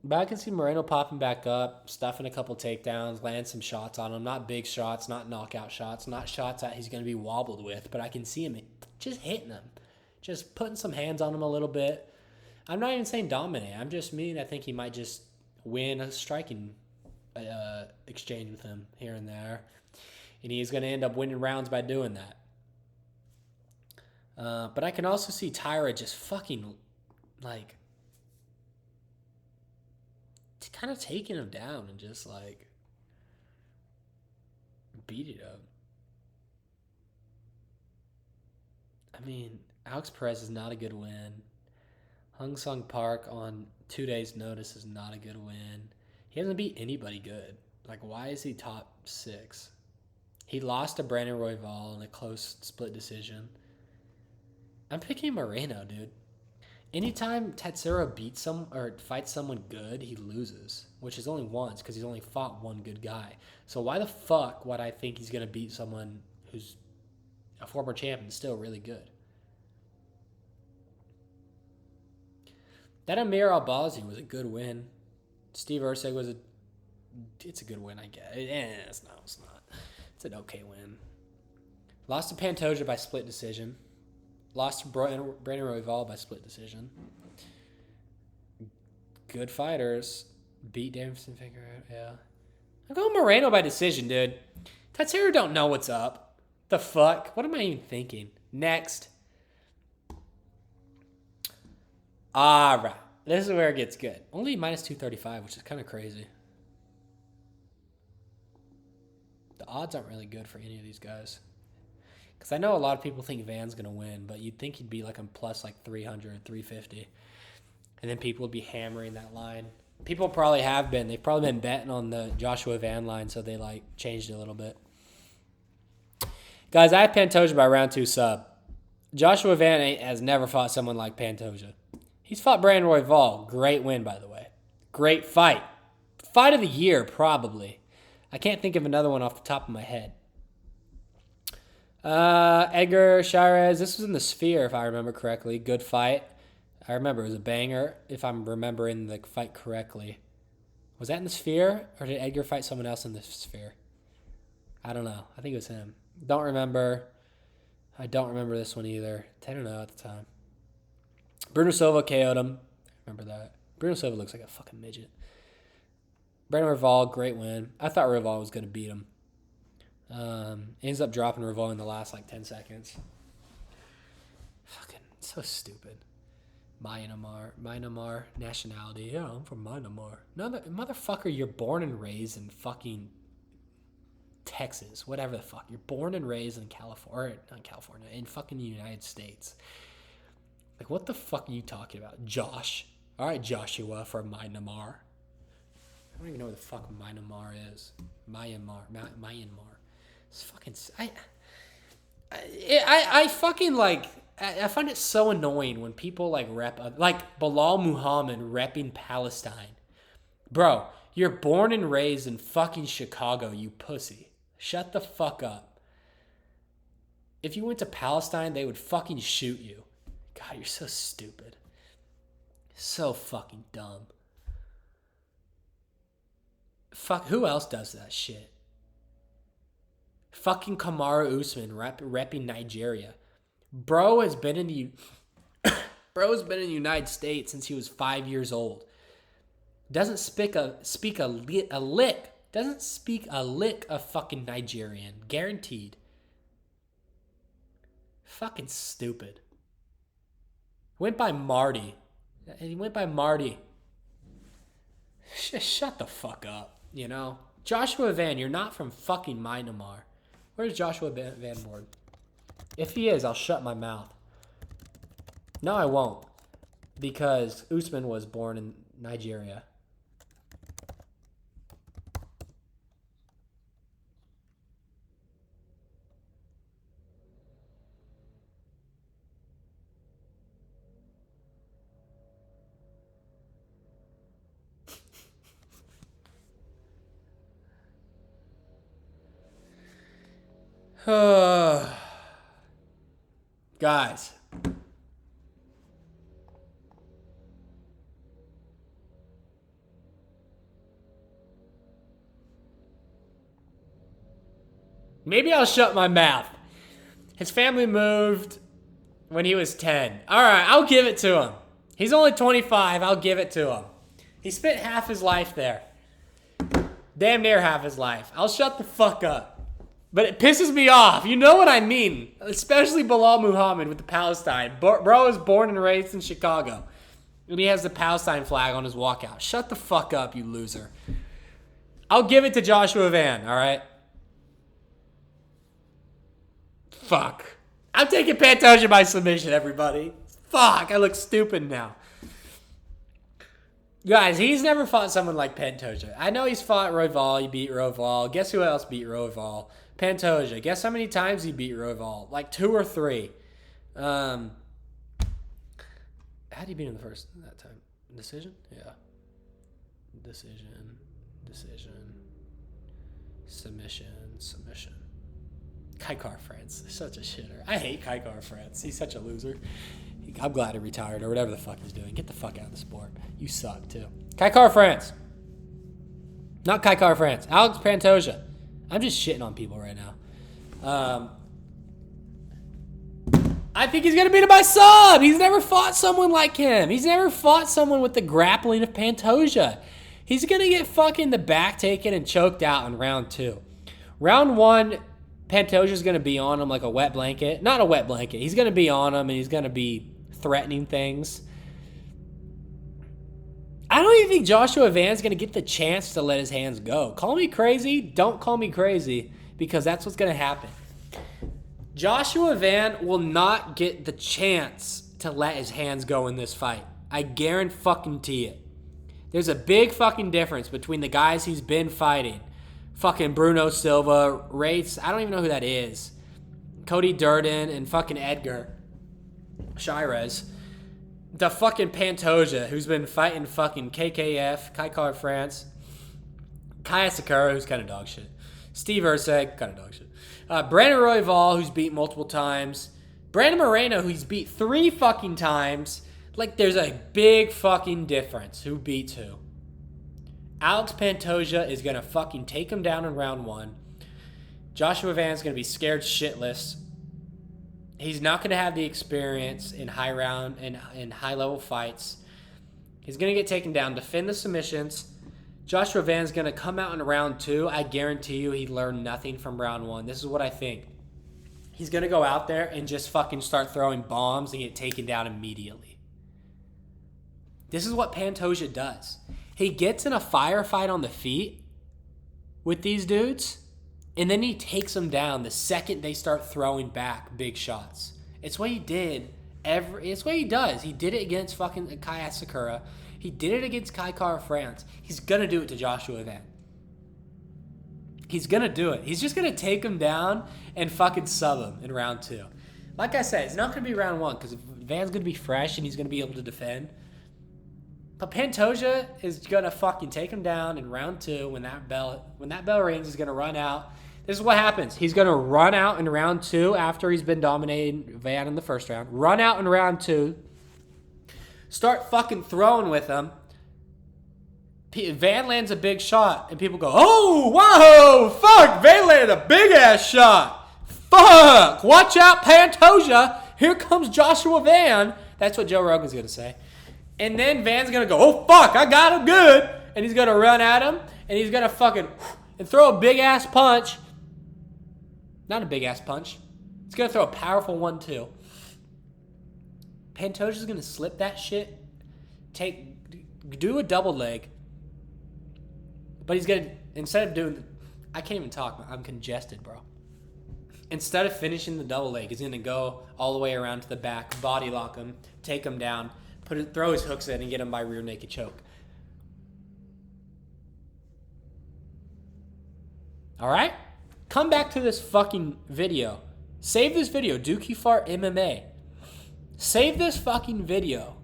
But I can see Moreno popping back up, stuffing a couple takedowns, landing some shots on him. Not big shots, not knockout shots, not shots that he's going to be wobbled with. But I can see him just hitting them, just putting some hands on him a little bit. I'm not even saying dominate. I'm just I think he might just win a striking exchange with him here and there. And he's going to end up winning rounds by doing that. But I can also see Tyra just fucking, like, kind of taking him down and just, like, beat it up. I mean, Alex Perez is not a good win. Hung Sung Park on 2 days' notice is not a good win. He hasn't beat anybody good. Like, why is he top 6? He lost to Brandon Royval in a close split decision. I'm picking Moreno, dude. Anytime Tatsuro beats fights someone good, he loses, which is only once because he's only fought one good guy. So why the fuck would I think he's going to beat someone who's a former champion still really good? That Amir Albazi was a good win. Steve Erceg it's a good win, I guess. It's not. It's an okay win. Lost to Pantoja by split decision. Lost to Brandon Royval by split decision. Good fighters. Beat Danielson Figueroa, yeah. I'm going Moreno by decision, dude. Tatsuro don't know what's up. The fuck? What am I even thinking? Next. All right. This is where it gets good. Only minus 235, which is kind of crazy. The odds aren't really good for any of these guys. Because I know a lot of people think Van's going to win, but you'd think he'd be like on plus like 300, 350. And then people would be hammering that line. People probably have been. They've probably been betting on the Joshua Van line, so they like changed it a little bit. Guys, I have Pantoja by round 2 sub. Joshua Van has never fought someone like Pantoja. He's fought Brandon Royval. Great win, by the way. Great fight. Fight of the year, probably. I can't think of another one off the top of my head. Edgar Chairez. This was in the Sphere, if I remember correctly. Good fight. I remember it was a banger, if I'm remembering the fight correctly. Was that in the Sphere, or did Edgar fight someone else in the Sphere? I don't know. I think it was him. Don't remember. I don't remember this one either. 10-0 at the time. Bruno Silva KO'd him. I remember that. Bruno Silva looks like a fucking midget. Brandon Royval, great win. I thought Royval was going to beat him. Ends up dropping Royval in the last like 10 seconds. Fucking so stupid. Myanmar nationality. Yeah, I'm from Myanmar. No, motherfucker, you're born and raised in fucking Texas, whatever the fuck. You're born and raised in California, not California, in fucking the United States. Like, what the fuck are you talking about? Josh. All right, Joshua from Myanmar. I don't even know what the fuck Myanmar is. Myanmar. It's fucking... I fucking, like... I find it so annoying when people, like, rep... Like, Bilal Muhammad repping Palestine. Bro, you're born and raised in fucking Chicago, you pussy. Shut the fuck up. If you went to Palestine, they would fucking shoot you. God, you're so stupid. So fucking dumb. Fuck, who else does that shit? Fucking Kamaru Usman repping Nigeria. Bro has been in the United States since he was 5 years old. Doesn't speak a lick. Doesn't speak a lick of fucking Nigerian. Guaranteed. Fucking stupid. Went by Marty. He went by Marty. Shut the fuck up, you know? Joshua Van, you're not from fucking Myanmar. Where's Joshua Van born? If he is, I'll shut my mouth. No, I won't. Because Usman was born in Nigeria. Guys. Maybe I'll shut my mouth. His family moved when he was 10. All right, I'll give it to him. He's only 25. I'll give it to him. He spent half his life there. Damn near half his life. I'll shut the fuck up. But it pisses me off. You know what I mean. Especially Bilal Muhammad with the Palestine. Bro is born and raised in Chicago. And he has the Palestine flag on his walkout. Shut the fuck up, you loser. I'll give it to Joshua Van, all right? Fuck. I'm taking Pantoja by submission, everybody. Fuck, I look stupid now. Guys, he's never fought someone like Pantoja. I know he's fought Royval. He beat Royval. Guess who else beat Royval? Pantoja. Guess how many times he beat Royval? Like 2 or 3. How did he beat him the first that time? Decision? Yeah. Decision. Submission. Kaikar France. Such a shitter. I hate Kaikar France. He's such a loser. I'm glad he retired or whatever the fuck he's doing. Get the fuck out of the sport. You suck too. Kaikar France. Not Kaikar France. Alex Pantoja. I'm just shitting on people right now. I think he's going to beat him by sub. He's never fought someone like him. He's never fought someone with the grappling of Pantoja. He's going to get fucking the back taken and choked out in round 2. Round 1, Pantoja's going to be on him like a wet blanket. Not a wet blanket. He's going to be on him and he's going to be threatening things. I don't even think Joshua Van's going to get the chance to let his hands go. Call me crazy. Don't call me crazy because that's what's going to happen. Joshua Van will not get the chance to let his hands go in this fight. I guarantee it. There's a big fucking difference between the guys he's been fighting. Fucking Bruno Silva, Rates, I don't even know who that is. Cody Durden and fucking Edgar Shirez. The fucking Pantoja, who's been fighting fucking KKF, Kaikar France, Kaya Sakura, who's kind of dog shit. Steve Erceg, kind of dog shit. Brandon Royval, who's beat multiple times. Brandon Moreno, who's beat 3 fucking times. Like, there's a big fucking difference who beats who. Alex Pantoja is going to fucking take him down in round 1. Joshua Van's going to be scared shitless. He's not going to have the experience in high round and in high level fights. He's going to get taken down, defend the submissions. Joshua Van's going to come out in round 2. I guarantee you he learned nothing from round 1. This is what I think. He's going to go out there and just fucking start throwing bombs and get taken down immediately. This is what Pantoja does. He gets in a firefight on the feet with these dudes, and then he takes them down the second they start throwing back big shots. It's what he did. It's what he does. He did it against fucking Kaya Sakura. He did it against Kaikar France. He's going to do it to Joshua Van. He's going to do it. He's just going to take him down and fucking sub him in round 2. Like I said, it's not going to be round 1 because Van's going to be fresh and he's going to be able to defend. But Pantoja is going to fucking take him down in round 2 when that bell rings. He's going to run out. This is what happens. He's going to run out in round 2 after he's been dominating Van in the first round. Run out in round 2. Start fucking throwing with him. Van lands a big shot, and people go, oh, whoa, fuck, Van landed a big-ass shot. Fuck, watch out, Pantoja. Here comes Joshua Van. That's what Joe Rogan's going to say. And then Van's going to go, oh, fuck, I got him good. And he's going to run at him, and he's going to fucking and throw a big-ass punch. Not a big-ass punch. He's going to throw a powerful 1-2. Pantoja's going to slip that shit, do a double leg. But he's going to, instead of doing, I can't even talk. I'm congested, bro. Instead of finishing the double leg, he's going to go all the way around to the back, body lock him, take him down, throw his hooks in, and get him by rear naked choke. All right? Come back to this fucking video. Save this video, DookieFartMMA. Save this fucking video.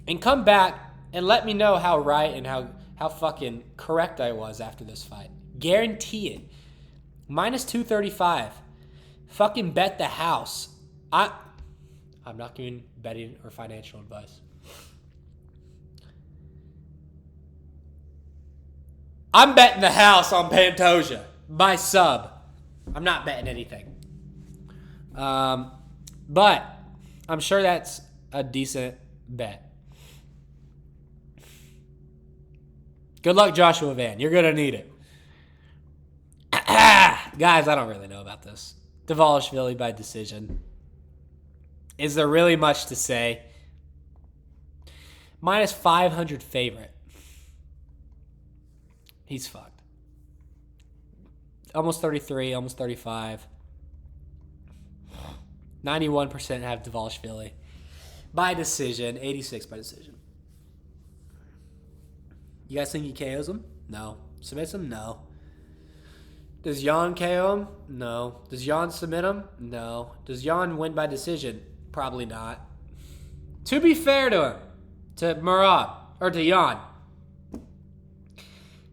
And come back and let me know how right and how fucking correct I was after this fight. Guarantee it. Minus 235. Fucking bet the house. I'm not giving betting or financial advice. I'm betting the house on Pantoja by sub. I'm not betting anything. But I'm sure that's a decent bet. Good luck, Joshua Van. You're going to need it. Guys, I don't really know about this. Dvalishvili by decision. Is there really much to say? Minus 500 favorite. He's fucked. Almost 33, almost 35. 91% have Dvalishvili. By decision, 86 by decision. You guys think he KOs him? No. Submits him? No. Does Yan KO him? No. Does Yan submit him? No. Does Yan win by decision? Probably not. To be fair to him, to Merab, or to Yan,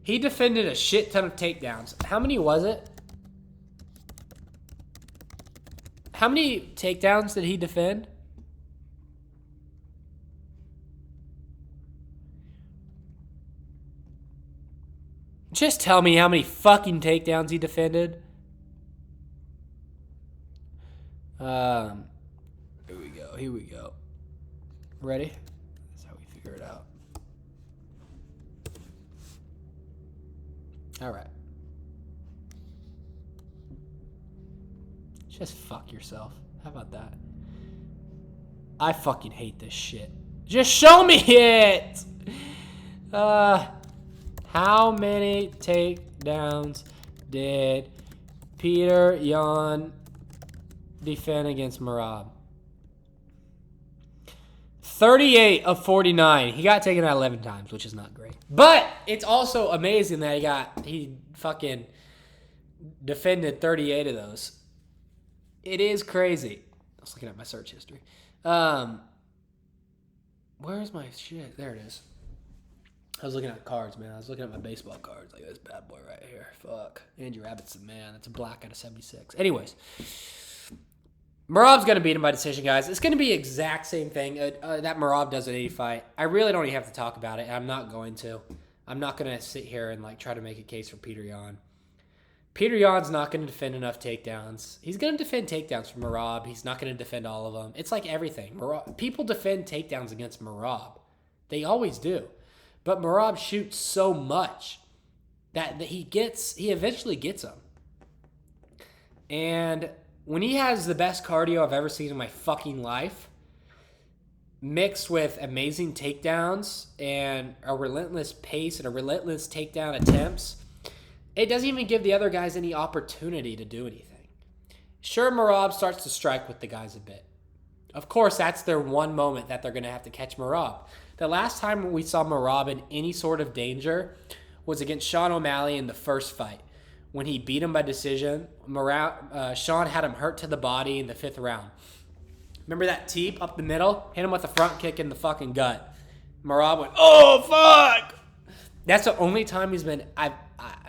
he defended a shit ton of takedowns. How many was it? How many takedowns did he defend? Just tell me how many fucking takedowns he defended. Here we go. Here we go. Ready? That's how we figure it out. All right. Just fuck yourself. How about that? I fucking hate this shit. Just show me it! How many takedowns did Petr Yan defend against Merab? 38 of 49. He got taken out 11 times, which is not great. But it's also amazing that he fucking defended 38 of those. It is crazy. I was looking at my search history. Where's my shit? There it is. I was looking at cards, man. I was looking at my baseball cards. Like this bad boy right here. Fuck. Andy Rabbit's the man. That's a black out of 76. Anyways. Merab's going to beat him by decision, guys. It's going to be the exact same thing that Merab does at any fight. I really don't even have to talk about it. I'm not going to. I'm not going to sit here and try to make a case for Petr Yan. Petr Yan's not going to defend enough takedowns. He's going to defend takedowns from Merab. He's not going to defend all of them. It's like everything. People defend takedowns against Merab. They always do. But Merab shoots so much that he eventually gets them. And when he has the best cardio I've ever seen in my fucking life, mixed with amazing takedowns and a relentless pace and a relentless takedown attempts, it doesn't even give the other guys any opportunity to do anything. Sure, Merab starts to strike with the guys a bit. Of course, that's their one moment that they're going to have to catch Merab. The last time we saw Merab in any sort of danger was against Sean O'Malley in the first fight. When he beat him by decision, Sean had him hurt to the body in the 5th round. Remember that teep up the middle? Hit him with a front kick in the fucking gut. Merab went, oh, fuck! That's the only time he's been...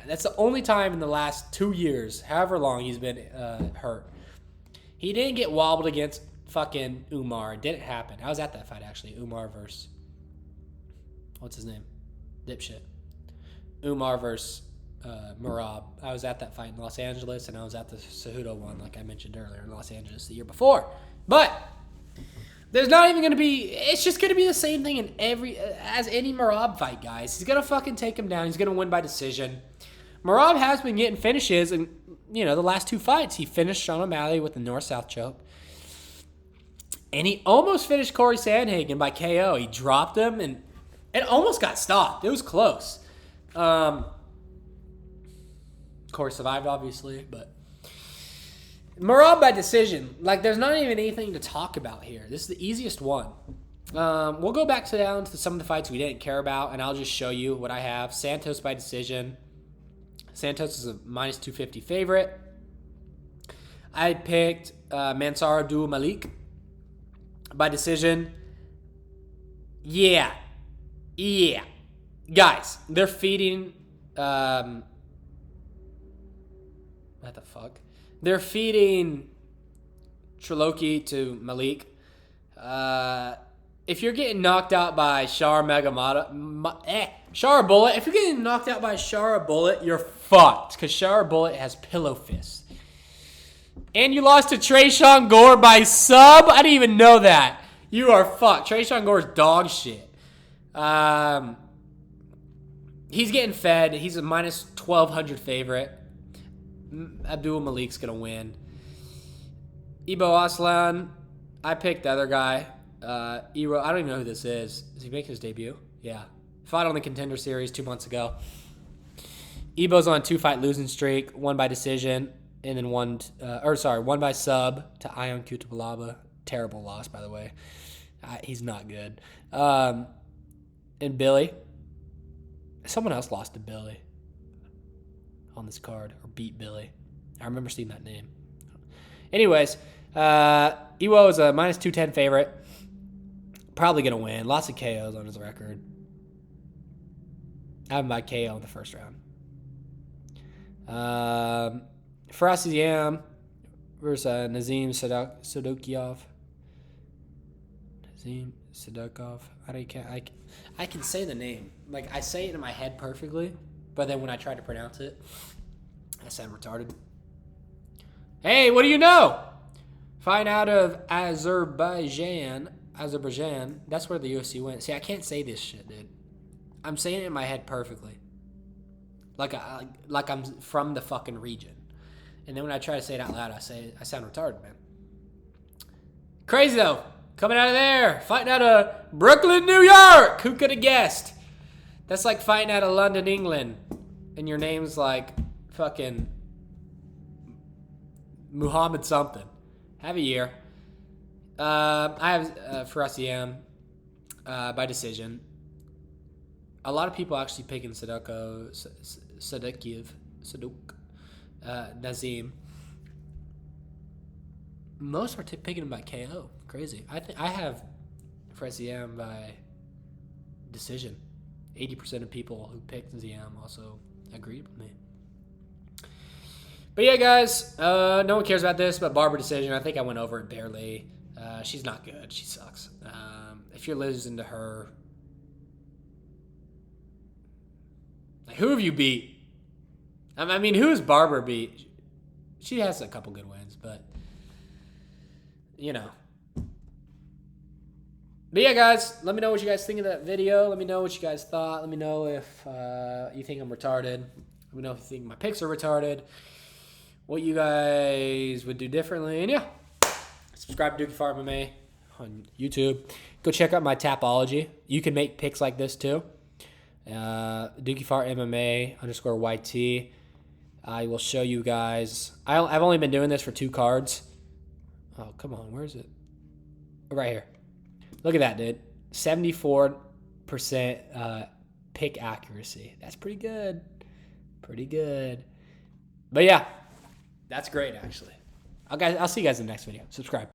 that's the only time in the last 2 years, however long he's been hurt. He didn't get wobbled against fucking Umar. It didn't happen. I was at that fight, actually. Umar versus... What's his name? Dipshit. Umar versus Merab. I was at that fight in Los Angeles, and I was at the Cejudo one, like I mentioned earlier, in Los Angeles the year before. But there's not even going to be... It's just going to be the same thing in as any Merab fight, guys. He's going to fucking take him down. He's going to win by decision. Merab has been getting finishes, and, the last 2 fights, he finished Sean O'Malley with the north-south choke. And he almost finished Corey Sandhagen by KO. He dropped him, and it almost got stopped. It was close. Corey survived, obviously, but Merab by decision. There's not even anything to talk about here. This is the easiest one. We'll go back down to some of the fights we didn't care about, and I'll just show you what I have. Santos by decision. Santos is a minus 250 favorite. I picked Mansour Abdul Malik by decision. Yeah. Guys, they're feeding... what the fuck? They're feeding Triloki to Malik. If you're getting knocked out by Shara Bullet, if you're getting knocked out by Shara Bullet, you're fucked. Because Shara Bullet has pillow fists. And you lost to Tresean Gore by sub? I didn't even know that. You are fucked. Tresean Gore's dog shit. He's getting fed. He's a minus 1,200 favorite. Abdul Malik's going to win. Ibo Aslan, I picked the other guy. Ero, I don't even know who this is. Is he making his debut? Yeah. Fought on the Contender Series 2 months ago. Ebo's on a 2-fight losing streak, one by decision, and then one by sub to Ion Kutabalaba. Terrible loss, by the way. He's not good. And Billy. Someone else lost to Billy on this card, or beat Billy. I remember seeing that name. Anyways, Iwo is a minus 210 favorite. Probably going to win. Lots of KOs on his record. I have him by KO in the first round. Faraz Yam versus Nazim Sadukiov. Nazim Sadukov. I can say the name. Like, I say it in my head perfectly, but then when I try to pronounce it, I sound retarded. Hey, what do you know? Fight out of Azerbaijan. That's where the UFC went. See, I can't say this shit, dude. I'm saying it in my head perfectly. Like I'm from the fucking region. And then when I try to say it out loud, I sound retarded, man. Crazy, though. Coming out of there. Fighting out of Brooklyn, New York. Who could have guessed? That's like fighting out of London, England. And your name's like fucking Muhammad something. Have a year. I have Faraz Yam by decision. A lot of people actually picking Nazim. Most are picking him by KO. Crazy. I have Faraz Yam by decision. 80% of people who picked Ziyam also agreed with me. But yeah, guys, no one cares about this, but Barbara decision. I think I went over it barely. She's not good. She sucks. If you're losing to her, like, who have you beat? I mean, who has Barbara beat? She has a couple good wins, but you know. But yeah, guys, let me know what you guys think of that video. Let me know what you guys thought. Let me know if you think I'm retarded. Let me know if you think my picks are retarded. What you guys would do differently. And yeah, subscribe to DookieFartMMA on YouTube. Go check out my Tapology. You can make picks like this too. DookieFartMMA _YT. I will show you guys. I've only been doing this for 2 cards. Oh, come on. Where is it? Right here. Look at that, dude. 74% pick accuracy. That's pretty good. Pretty good. But yeah, that's great, actually. I'll see you guys in the next video. Subscribe.